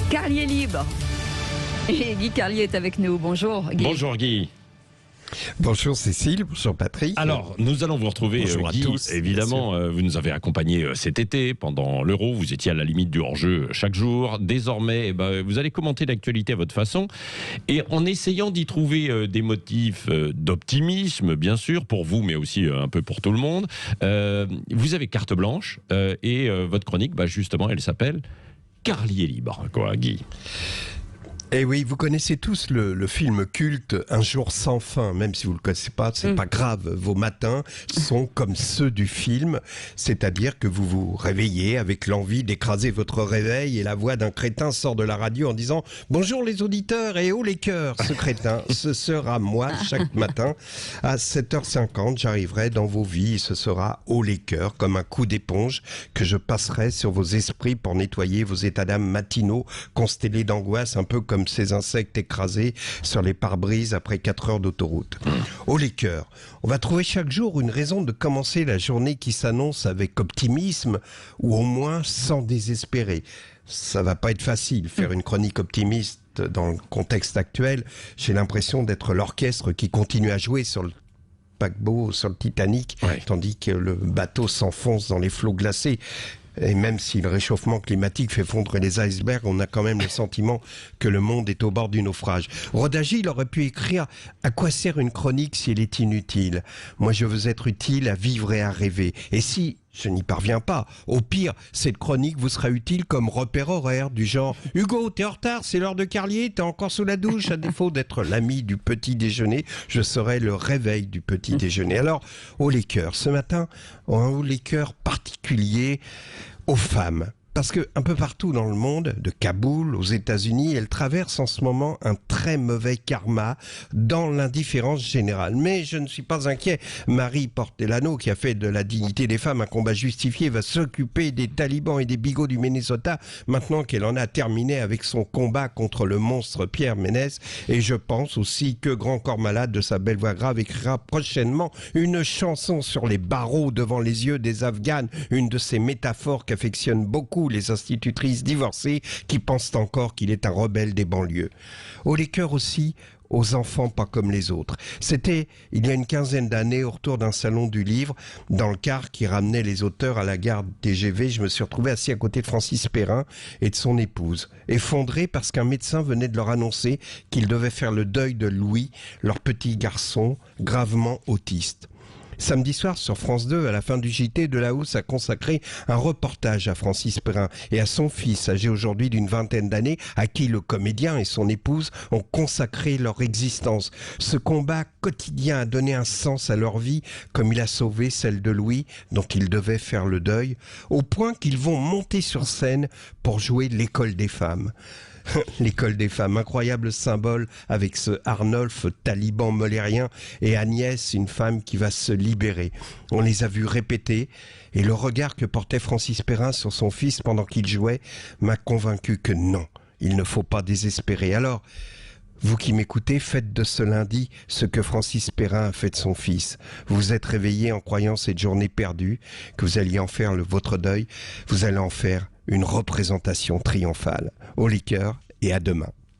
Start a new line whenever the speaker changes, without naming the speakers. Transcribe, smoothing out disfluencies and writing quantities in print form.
Carlier libre. Et Guy Carlier est avec nous. Bonjour Guy.
Bonjour Guy.
Bonjour Cécile, bonjour Patrick.
Alors, nous allons vous retrouver,
Bonjour à
Guy.
tous,
Évidemment, vous nous avez accompagnés cet été pendant l'Euro. Vous étiez à la limite du hors-jeu chaque jour. Désormais, vous allez commenter l'actualité à votre façon. Et en essayant d'y trouver des motifs d'optimisme, bien sûr, pour vous, mais aussi un peu pour tout le monde, vous avez carte blanche. Et votre chronique, justement, elle s'appelle Carlier libre, quoi, Guy.
Eh oui, vous connaissez tous le film culte Un jour sans fin, même si vous ne le connaissez pas, c'est pas grave. Vos matins sont comme ceux du film, c'est-à-dire que vous vous réveillez avec l'envie d'écraser votre réveil et la voix d'un crétin sort de la radio en disant « Bonjour les auditeurs et haut les cœurs !» Ce crétin, ce sera moi chaque matin à 7h50, j'arriverai dans vos vies et ce sera haut les cœurs comme un coup d'éponge que je passerai sur vos esprits pour nettoyer vos états d'âme matinaux constellés d'angoisse, un peu comme ces insectes écrasés sur les pare-brises après 4 heures d'autoroute. Haut les cœurs, on va trouver chaque jour une raison de commencer la journée qui s'annonce avec optimisme ou au moins sans désespérer. Ça va pas être facile, faire une chronique optimiste dans le contexte actuel. J'ai l'impression d'être l'orchestre qui continue à jouer sur le paquebot, sur le Titanic, tandis que le bateau s'enfonce dans les flots glacés. Et même si le réchauffement climatique fait fondre les icebergs, on a quand même le sentiment que le monde est au bord du naufrage. Rodagil aurait pu écrire « À quoi sert une chronique si elle est inutile ? Moi je veux être utile à vivre et à rêver. Et si je n'y parviens pas, au pire, cette chronique vous sera utile comme repère horaire du genre « Hugo, t'es en retard, c'est l'heure de Carlier, t'es encore sous la douche ?» À défaut d'être l'ami du petit déjeuner, je serai le réveil du petit déjeuner. Alors, haut les cœurs, ce matin, un haut les cœurs particulier aux femmes. Parce que un peu partout dans le monde, de Kaboul aux États-Unis, elles traversent en ce moment un très mauvais karma dans l'indifférence générale. Mais je ne suis pas inquiet. Marie Portelano, qui a fait de la dignité des femmes un combat justifié, va s'occuper des talibans et des bigots du Minnesota maintenant qu'elle en a terminé avec son combat contre le monstre Pierre Ménès. Et je pense aussi que Grand Corps Malade, de sa belle voix grave, écrira prochainement une chanson sur les barreaux devant les yeux des Afghanes, une de ces métaphores qu'affectionnent beaucoup les institutrices divorcées qui pensent encore qu'il est un rebelle des banlieues. Haut les cœurs aussi aux enfants pas comme les autres. C'était il y a une quinzaine d'années au retour d'un salon du livre dans le car qui ramenait les auteurs à la gare TGV. Je me suis retrouvé assis à côté de Francis Perrin et de son épouse, effondré parce qu'un médecin venait de leur annoncer qu'il devait faire le deuil de Louis, leur petit garçon gravement autiste. Samedi soir sur France 2, à la fin du JT, Delahousse a consacré un reportage à Francis Perrin et à son fils, âgé aujourd'hui d'une vingtaine d'années, à qui le comédien et son épouse ont consacré leur existence. Ce combat quotidien a donné un sens à leur vie, comme il a sauvé celle de Louis, dont ils devaient faire le deuil, au point qu'ils vont monter sur scène pour jouer l'école des femmes. L'école des femmes, incroyable symbole avec ce Arnolphe taliban molérien et Agnès, une femme qui va se libérer. On les a vus répéter et le regard que portait Francis Perrin sur son fils pendant qu'il jouait m'a convaincu que non, il ne faut pas désespérer. Alors, vous qui m'écoutez, faites de ce lundi ce que Francis Perrin a fait de son fils. Vous vous êtes réveillé en croyant cette journée perdue, que vous alliez en faire votre deuil, vous allez en faire une représentation triomphale. Haut les cœurs et à demain.